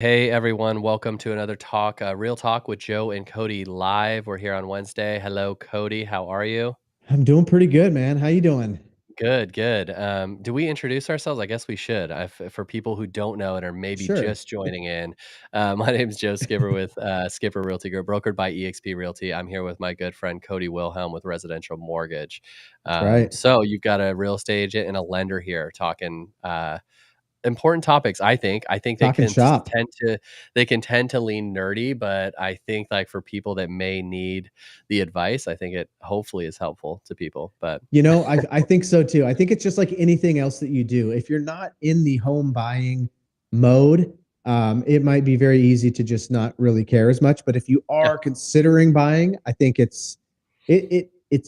Hey everyone, welcome to another talk, Real Talk with Joe and Cody live. We're here on Wednesday. Hello, Cody. How are you? I'm doing pretty good, man. How you doing? Good, good. Do we introduce ourselves? I guess we should. For people who don't know and are maybe Sure. just joining in, my name is Joe Skipper with Skipper Realty Group, brokered by EXP Realty. I'm here with my good friend Cody Wilhelm with Residential Mortgage. That's right. So you've got a real estate agent and a lender here talking important topics, I think. I think they Talking can shop. tend to lean nerdy, but I think, like, for people that may need the advice, I think it hopefully is helpful to people, but I think so too. I think it's just like anything else that you do. If you're not in the home buying mode, it might be very easy to just not really care as much. But if you yeah, are considering buying, I think it's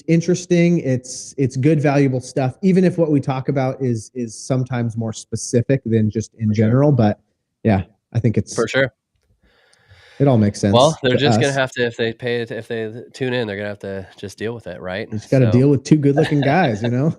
interesting. It's good, valuable stuff. Even if what we talk about is sometimes more specific than just in for sure. general. But yeah, I think For sure. it all makes Well, sense they're to just gonna us. have to if they tune in, they're gonna have to just deal with it, right? You just got to So deal with two good looking guys, you know?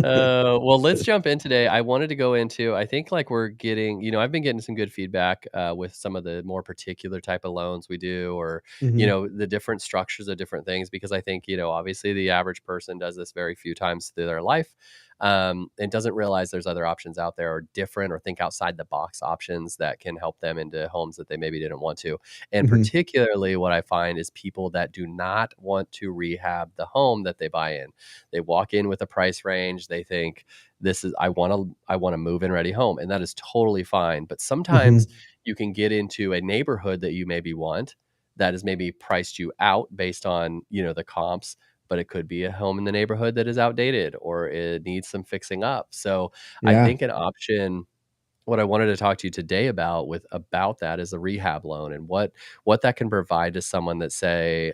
well, let's jump in today. I wanted to go into, I think, like, we're getting, I've been getting some good feedback with some of the more particular type of loans we do, or, Hmm. the different structures of different things, because I think, obviously the average person does this very few times through their life, and doesn't realize there's other options out there, or different, or think outside the box options that can help them into homes that they maybe didn't want to. And Hmm. particularly what I find is people that do not want to rehab the home that they buy in. They walk in with a price range. They think, this is, I want to move in ready home, and that is totally fine. But sometimes Hmm. you can get into a neighborhood that you maybe want, that is maybe priced you out based on, the comps, but it could be a home in the neighborhood that is outdated, or it needs some fixing up. So I Yeah. think an option, what I wanted to talk to you today about that, is a rehab loan, and what that can provide to someone that, say,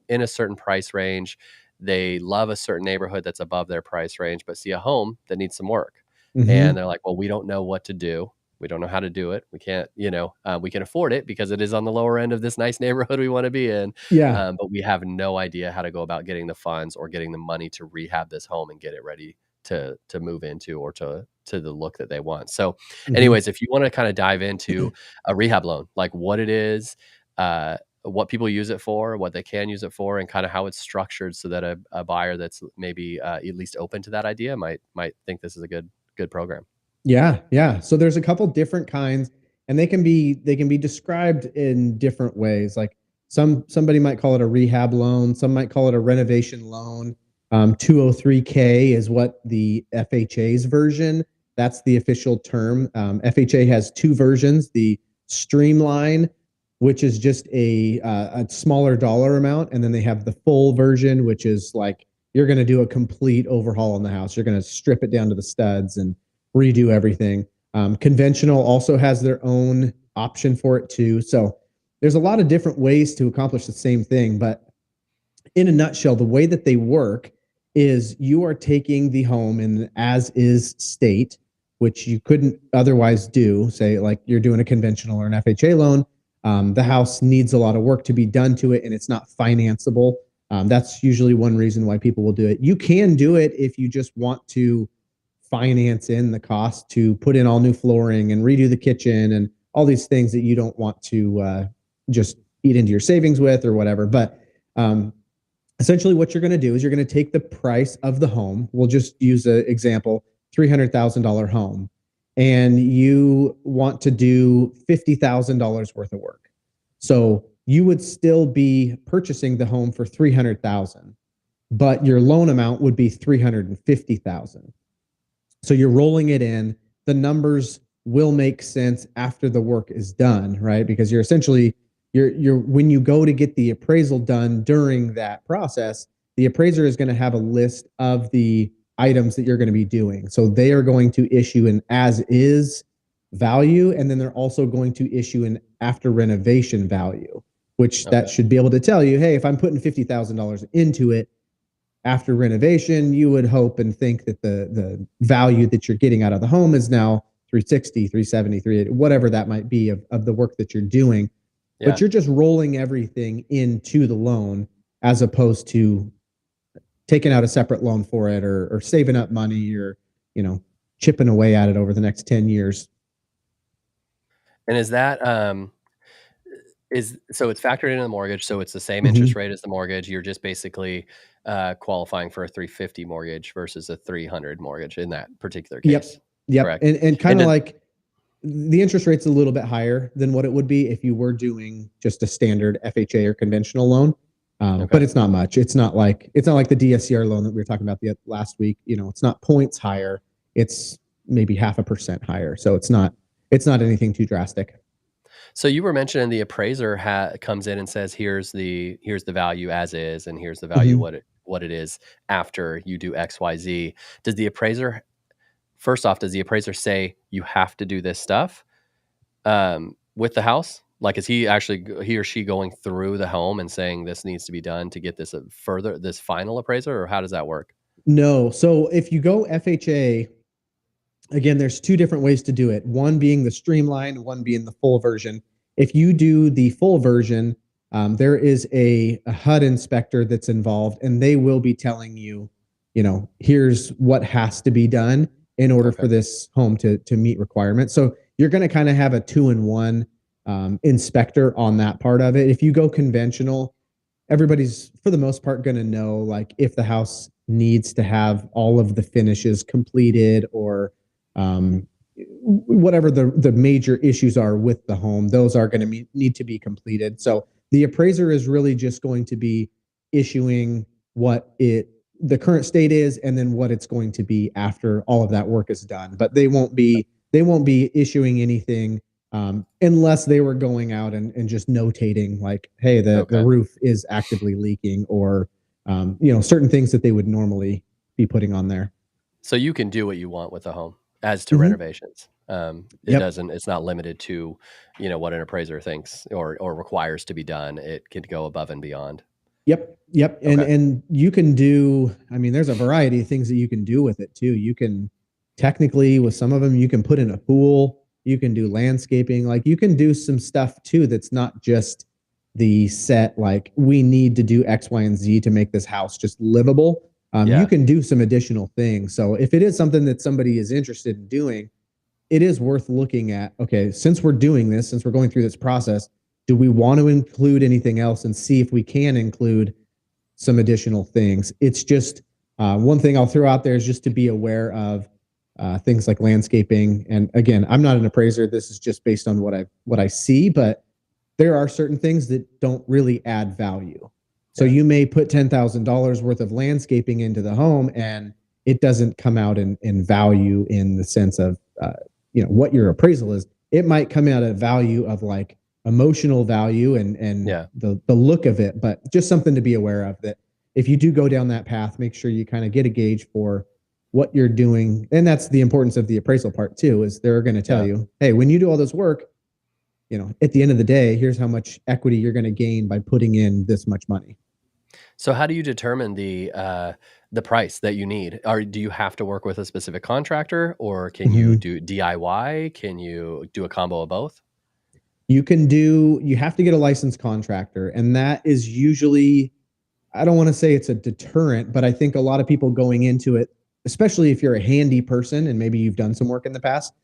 in a certain price range, they love a certain neighborhood that's above their price range, but see a home that needs some work, and Hmm. they're like, "Well, we don't know what to do. We don't know how to do it. We can't, we can afford it because it is on the lower end of this nice neighborhood we want to be in, Yeah. but we have no idea how to go about getting the funds or getting the money to rehab this home and get it ready to move into, or to the look that they want." So Hmm. anyways, if you wanna kinda dive into a rehab loan, like what it is, what people use it for, what they can use it for, and kinda how it's structured, so that a buyer that's maybe, at least open to that idea might think this is a good program. Yeah. Yeah. So there's a couple different kinds, and they can be described in different ways. Like somebody might call it a rehab loan, some might call it a renovation loan. 203K is what the FHA's version. That's the official term. FHA has two versions: the Streamline, which is just a smaller dollar amount, and then they have the full version, which is like you're going to do a complete overhaul on the house. You're going to strip it down to the studs and redo everything. Conventional also has their own option for it too. So there's a lot of different ways to accomplish the same thing. But in a nutshell, the way that they work is you are taking the home in an as is state, which you couldn't otherwise do. Say, like you're doing a conventional or an FHA loan. The house needs a lot of work to be done to it, and it's not financeable. That's usually one reason why people will do it. You can do it if you just want to finance in the cost to put in all new flooring and redo the kitchen and all these things that you don't want to just eat into your savings with or whatever. But um, essentially, what you're going to do is you're going to take the price of the home. We'll just use an example: $300,000 home, and you want to do $50,000 worth of work. So you would still be purchasing the home for 300,000, but your loan amount would be 350,000. So you're rolling it in. The numbers will make sense after the work is done, right? Because you're essentially you're when you go to get the appraisal done during that process, the appraiser is going to have a list of the items that you're going to be doing. So they are going to issue an as is value, and then they're also going to issue an after renovation value, which that Okay. should be able to tell you, hey, if I'm putting $50,000 into it, after renovation, you would hope and think that the value that you're getting out of the home is now 360, 370, 380, whatever that might be of the work that you're doing. But Yeah. you're just rolling everything into the loan as opposed to taking out a separate loan for it, or saving up money, or, you know, chipping away at it over the next 10 years. And is that, is so it's factored into the mortgage, so it's the same interest Mhm. rate as the mortgage, you're just basically, qualifying for a 350 mortgage versus a 300 mortgage in that particular Yep. case, Yep. correct? And And kind of then like the interest rate's a little bit higher than what it would be if you were doing just a standard FHA or conventional loan. But okay. it's not much. It's not like the DSCR loan that we were talking about the last week. It's not points higher. It's maybe 0.5% higher. So it's not anything too drastic. So you were mentioning the appraiser comes in and says, "Here's the value as is, and here's the value Mhm. what it is after you do X, Y, Z." Does the appraiser First off, does the appraiser say you have to do this stuff with the house? Like, is he or she going through the home and saying this needs to be done to get this final appraiser, or how does that work? No. So if you go FHA, again, there's two different ways to do it. One being the streamlined, one being the full version. If you do the full version, there is a HUD inspector that's involved, and they will be telling you, here's what has to be done in order Okay, for this home to meet requirements. So you're going to kind of have a two-in-one inspector on that part of it. If you go conventional, everybody's for the most part going to know like if the house needs to have all of the finishes completed or um, whatever the major issues are with the home, those are going to need to be completed. So the appraiser is really just going to be issuing what the current state is and then what it's going to be after all of that work is done. But they won't be issuing anything unless they were going out and just notating like, hey, the okay. roof is actively leaking or certain things that they would normally be putting on there. So you can do what you want with the home as to Mm-hmm. renovations. Yep. It's not limited to, what an appraiser thinks or requires to be done. It can go above and beyond. Yep, yep, and Okay. and you can do. I mean, there's a variety of things that you can do with it too. You can technically, with some of them, you can put in a pool. You can do landscaping. Like you can do some stuff too that's not just the set. Like we need to do X, Y, and Z to make this house just livable. You Yeah. can do some additional things. So if it is something that somebody is interested in doing, it is worth looking at. Okay, since we're doing this, since we're going through this process, do we want to include anything else and see if we can include some additional things. It's just one thing I'll throw out there is just to be aware of things like landscaping. And again, I'm not an appraiser. This is just based on what I see, but there are certain things that don't really add value. So Yeah. you may put $10,000 worth of landscaping into the home and it doesn't come out in value in the sense of what your appraisal is. It might come out at value of like emotional value and Yeah. the look of it, but just something to be aware of that if you do go down that path, make sure you kind of get a gauge for what you're doing. And that's the importance of the appraisal part too, is they're going to tell Yeah. you, hey, when you do all this work, at the end of the day, here's how much equity you're going to gain by putting in this much money. So how do you determine the price that you need? Do you have to work with a specific contractor, or can you Mm-hmm. do DIY? Can you do a combo of both? You have to get a licensed contractor. And that is usually, I don't want to say it's a deterrent, but I think a lot of people going into it, especially if you're a handy person and maybe you've done some work in the past,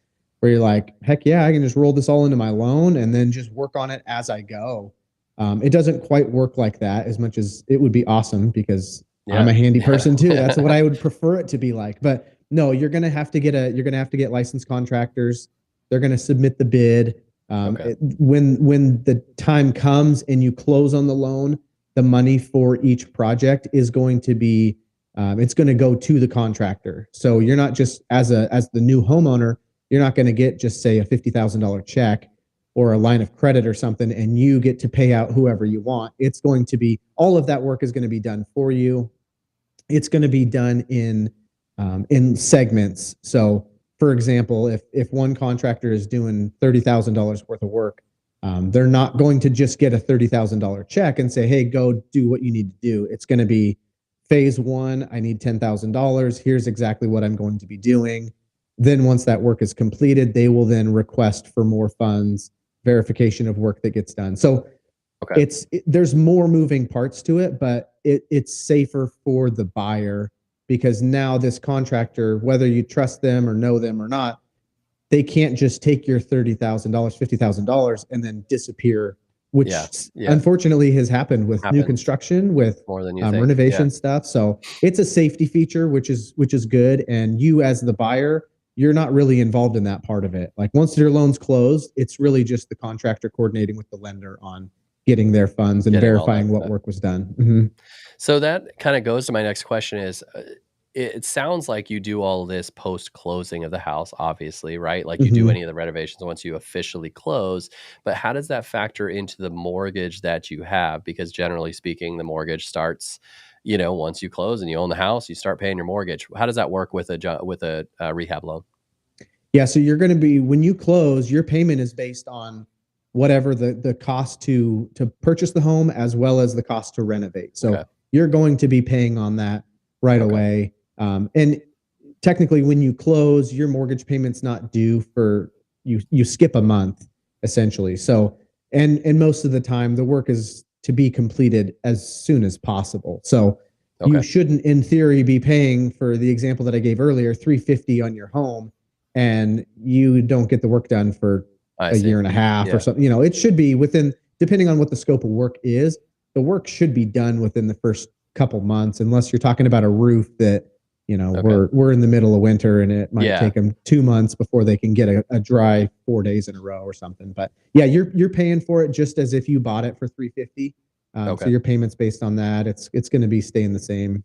where you're like, heck yeah, I can just roll this all into my loan and then just work on it as I go. It doesn't quite work like that as much as it would be awesome because I'm Yeah. a handy Yeah. person too. That's what I would prefer it to be like. But no, you're going to have to get licensed contractors. They're going to submit the bid. Okay. When the time comes and you close on the loan, the money for each project is going to be it's going to go to the contractor. So you're not just as the new homeowner, you're not going to get just say a $50,000 check or a line of credit or something, and you get to pay out whoever you want. It's going to be all of that work is going to be done for you. It's going to be done in segments. So, for example, if one contractor is doing $30,000 worth of work, they're not going to just get a $30,000 check and say, "Hey, go do what you need to do." It's going to be phase one. I need $10,000. Here's exactly what I'm going to be doing. Then, once that work is completed, they will then request for more funds, verification of work that gets done. So Okay. there's more moving parts to it, but it's safer for the buyer because now this contractor, whether you trust them or know them or not, they can't just take your $30,000, $50,000 and then disappear, Yeah. which Yeah. unfortunately has happened with new Happens construction, with more than you think. Yeah. renovation stuff. So it's a safety feature, which is good. And you as the buyer, you're not really involved in that part of it. Like once your loan's closed, it's really just the contractor coordinating with the lender on getting their funds and Getting all that verifying what stuff. work was done. Mm-hmm. So that kind of goes to my next question is it sounds like you do all this post closing of the house, obviously, right? Like you do Mm-hmm. any of the renovations once you officially close, but how does that factor into the mortgage that you have? Because generally speaking, the mortgage starts, once you close and you own the house, you start paying your mortgage. How does that work with a rehab loan? Yeah, so you're going to be when you close, your payment is based on whatever the cost to purchase the home as well as the cost to renovate. Okay. So you're going to be paying on that right Okay. away. And technically, when you close, your mortgage payment's not due for you skip a month essentially. So and most of the time, the work is to be completed as soon as possible. So you Okay. shouldn't, in theory, be paying for the example that I gave earlier, 350 on your home and you don't get the work done for I a year see. and a half or Yeah. something. It should be within, depending on what the scope of work is, the work should be done within the first couple months, unless you're talking about a roof that, Okay. we're in the middle of winter and it might Yeah. take them 2 months before they can get a dry 4 days in a row or something. But yeah, you're paying for it just as if you bought it for 350. So Okay. your payments based on that, it's going to be staying the same.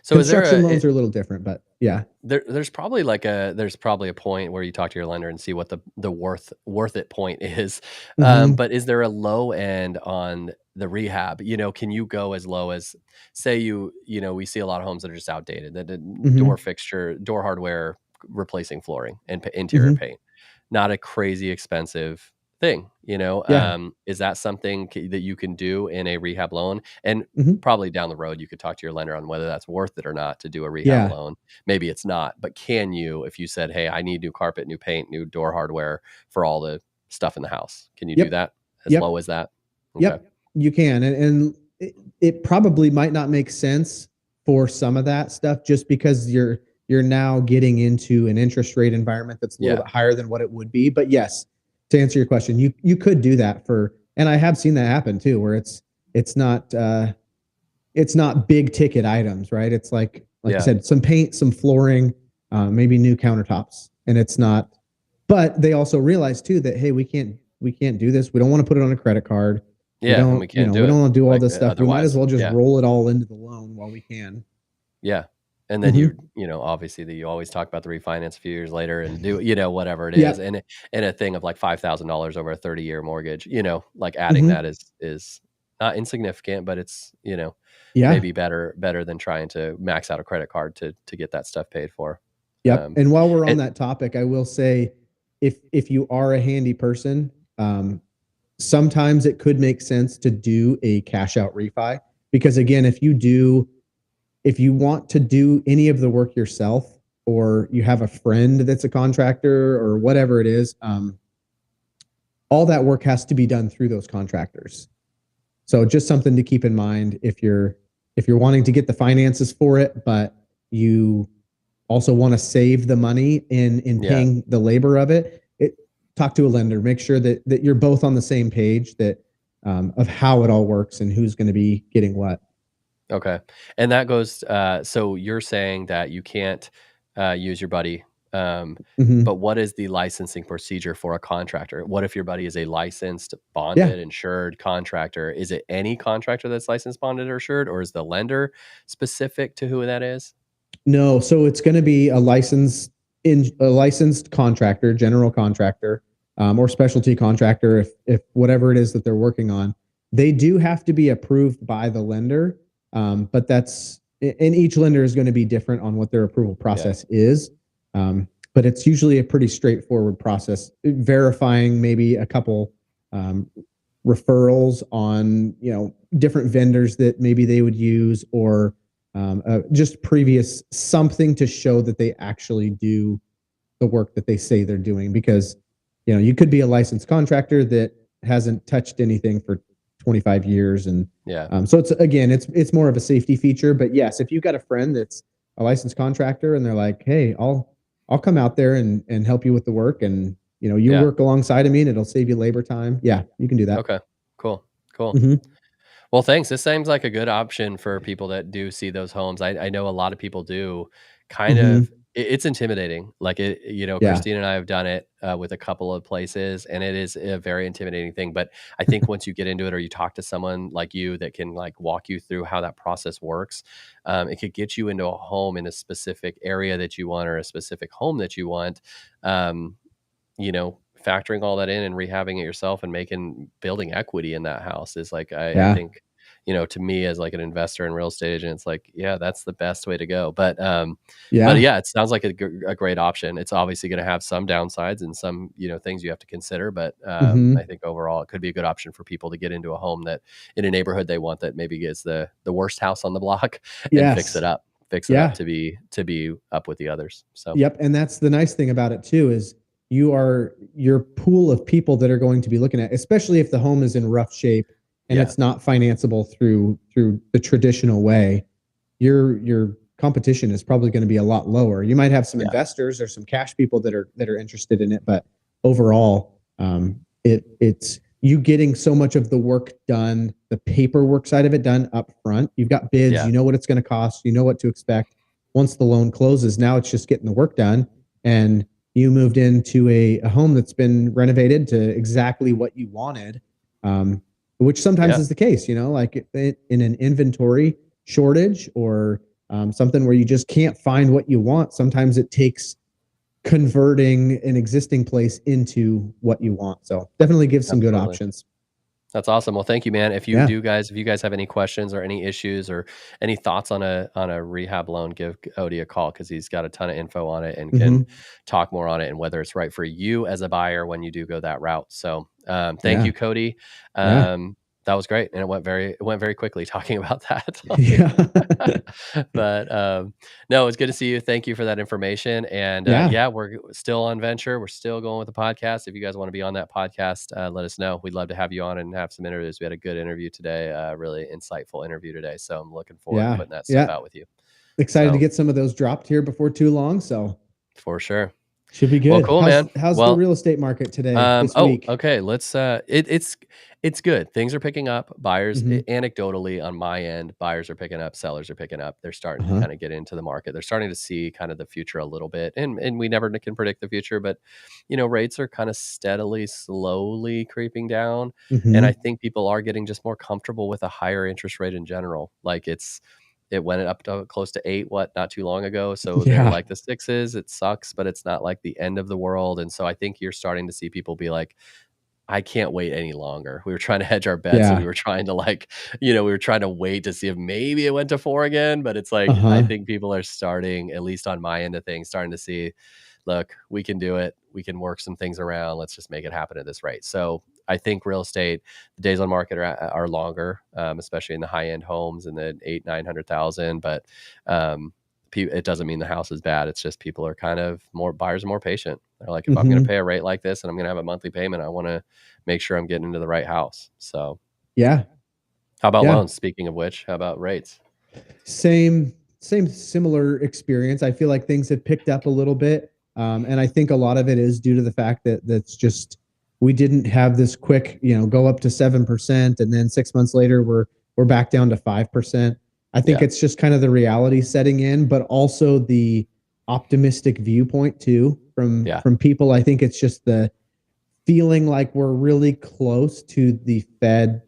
So is there Construction a loans are a little different, but yeah. there's probably a point where you talk to your lender and see what the worth it point is. Hmm. But is there a low end on the rehab? Can you go as low as say we see a lot of homes that are just outdated, that the door Hmm. fixture, door hardware, replacing flooring and interior Hmm. paint. Not a crazy expensive thing, Yeah. is that something that you can do in a rehab loan? And Hmm. probably down the road, you could talk to your lender on whether that's worth it or not to do a rehab Yeah. loan. Maybe it's not, but can you, if you said, "Hey, I need new carpet, new paint, new door hardware for all the stuff in the house," can you do Yep. that as low Yep. as that? Okay. Yep. You can. And it probably might not make sense for some of that stuff just because you're now getting into an interest rate environment that's a little Yeah. bit higher than what it would be. But yes, to answer your question, you could do that for, and I have seen that happen too, where it's not it's not big ticket items, right? It's like you Yeah. said, some paint, some flooring, maybe new countertops, and it's not. But they also realize too that hey, we can't do this. We don't want to put it on a credit card. We Yeah, and don't, we can't we do don't it want to do all like this stuff. We might as otherwise. well just Yeah. roll it all into the loan while we can. Yeah. And then Mm-hmm. obviously that you always talk about the refinance a few years later and do, whatever it is. Yep. And a thing of like $5,000 over a 30-year mortgage, like adding Mm-hmm. that is not insignificant, but it's, Yeah. maybe better than trying to max out a credit card to get that stuff paid for. Yep. Um, And while we're on and that topic, I will say, if you are a handy person, sometimes it could make sense to do a cash out refi because again, if you want to do any of the work yourself or you have a friend that's a contractor or whatever it is, all that work has to be done through those contractors. So just something to keep in mind if you're wanting to get the finances for it, but you also want to save the money in yeah. paying the labor of it, talk to a lender, make sure that you're both on the same page that of how it all works and who's going to be getting what. Okay. And that goes, so you're saying that you can't use your buddy. Um, Mm-hmm. but what is the licensing procedure for a contractor? What if your buddy is a licensed, Yeah. bonded, insured contractor? Is it any contractor that's licensed, bonded, or insured, or is the lender specific to who that is? No, so it's going to be a licensed contractor, general contractor, or specialty contractor, if whatever it is that they're working on. They do have to be approved by the lender, but and each lender is going to be different on what their approval Yeah. process is. But it's usually a pretty straightforward process, verifying maybe a couple um, referrals on different vendors that maybe they would use or just previous something to show that they actually do the work that they say they're doing because you could be a licensed contractor that hasn't touched anything for 25 years and Yeah. so it's more of a safety feature. But yes, if you've got a friend that's a licensed contractor and they're like, hey, I'll come out there and help you with the work, and you Yeah. work alongside of me, and it'll save you labor time. Yeah, you can do that. Okay. Cool. Cool. Hmm. Well, thanks. This seems like a good option for people that do see those homes. I know a lot of people do kind of Hmm. it's intimidating. Like Yeah. Christine and I have done it with a couple of places and it is a very intimidating thing. But I think once you get into it or you talk to someone like you that can like walk you through how that process works, it could get you into a home in a specific area that you want or a specific home that you want. Um, Factoring all that in and rehabbing it yourself and building equity in that house is like, I Yeah. think, to me as like an investor and real estate agent, it's like, yeah, that's the best way to go. But Yeah. yeah, it sounds like a great option. It's obviously going to have some downsides and some, things you have to consider. But I Hmm. think overall it could be a good option for people to get into a home that in a neighborhood they want that maybe is the worst house on the block and Yes. fix it up Yeah. to be up with the others. So Yep. And that's the nice thing about it too, is your pool of people that are going to be looking at, especially if the home is in rough shape and yeah, it's not financeable through the traditional way. Your competition is probably going to be a lot lower. You might have some yeah, investors or some cash people that are interested in it, but overall, it's you getting so much of the work done, the paperwork side of it done up front. You've got bids, yeah, you know what it's going to cost, you know what to expect. Once the loan closes, now it's just getting the work done, and you moved into a home that's been renovated to exactly what you wanted. Which sometimes yeah. is the case, like in an inventory shortage or something where you just can't find what you want. Sometimes it takes converting an existing place into what you want. So definitely gives some good Absolutely. options. That's awesome. Well, thank you, man. Yeah. If you guys have any questions or any issues or any thoughts on a rehab loan, give Odie a call because he's got a ton of info on it and can Hmm. talk more on it and whether it's right for you as a buyer when you do go that route. So, thank Yeah. you, Cody. Yeah. That was great, and it went very quickly talking about that. Yeah. But no, it's good to see you. Thank you for that information. And Yeah. yeah, we're still on venture. We're still going with the podcast. If you guys want to be on that podcast, let us know. We'd love to have you on and have some interviews. We had a good interview today, really insightful interview today. So I'm looking forward to Yeah. putting that stuff Yeah. out with you. Excited to So get some of those dropped here before too long. So for sure. should be Well, good. cool, How's man. how's the Well, real estate market today, this Oh, week? okay. It's good. Things are picking up. Hmm. Anecdotally on my end, buyers are picking up, sellers are picking up. They're starting to Uh-huh. kind of get into the market. They're starting to see kind of the future a little bit. And we never can predict the future, but rates are kind of steadily, slowly creeping down. And I Hmm. think people are getting just more comfortable with a higher interest rate in general. It went up to close to 8, not too long ago, so they're Yeah. like the 6s, it sucks, but it's not like the end of the world, and so I think you're starting to see people be like, "I can't wait any longer." We were trying to hedge our bets, and we Yeah. were trying to, we were trying to wait to see if maybe it went to 4 again, but it's like, I Uh-huh. think people are starting, at least on my end of things, starting to see, "Look, we can do it. We can work some things around. Let's just make it happen at this rate." So, I think real estate, the days on market are longer, especially in the high-end homes in the 8, 900,000, but, um, it doesn't mean the house is bad. It's just people are kind of more buyers are more patient. They're like, "If I'm gonna Hmm. pay a rate like this and I'm gonna have a monthly payment, I wanna make sure I'm getting into the right house." So, Yeah. how about Yeah. loans? Speaking of which, how about rates? Same similar experience. I feel like things have picked up a little bit, and I think a lot of it is due to the fact that that's just we didn't have this quick, go up to 7%, and then 6 months later we're back down to 5%. I think Yeah, it's just kind of the reality setting in, but also the optimistic viewpoint too yeah, from people. I think it's just the feeling like we're really close to the Fed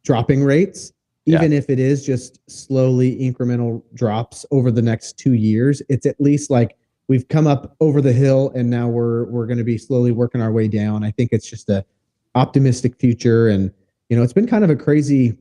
dropping rates, yeah, even if it is just slowly incremental drops over the next 2 years. It's at least like we've come up over the hill and now we're going to be slowly working our way down. I think it's just a optimistic future, and it's been kind of a crazy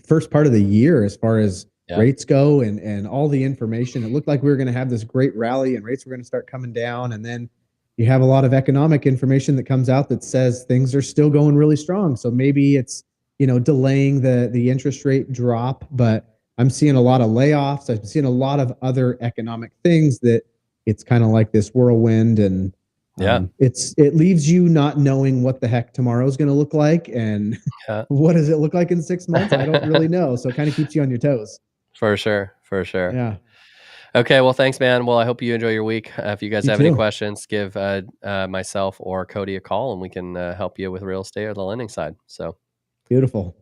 first part of the year as far as yeah, rates go and all the information. It looked like we were going to have this great rally and rates were going to start coming down, and then you have a lot of economic information that comes out that says things are still going really strong. So maybe it's delaying the interest rate drop, but I'm seeing a lot of layoffs. I'm seeing a lot of other economic things that it's kind of like this whirlwind, and yeah, it leaves you not knowing what the heck tomorrow is going to look like, and yeah. what does it look like in 6 months? I don't really know. So it kind of keeps you on your toes. For sure, for sure. Yeah. Okay, well, thanks, man. Well, I hope you enjoy your week. If you guys You have any too. questions, give myself or Cody a call, and we can help you with real estate or the lending side. So. Beautiful.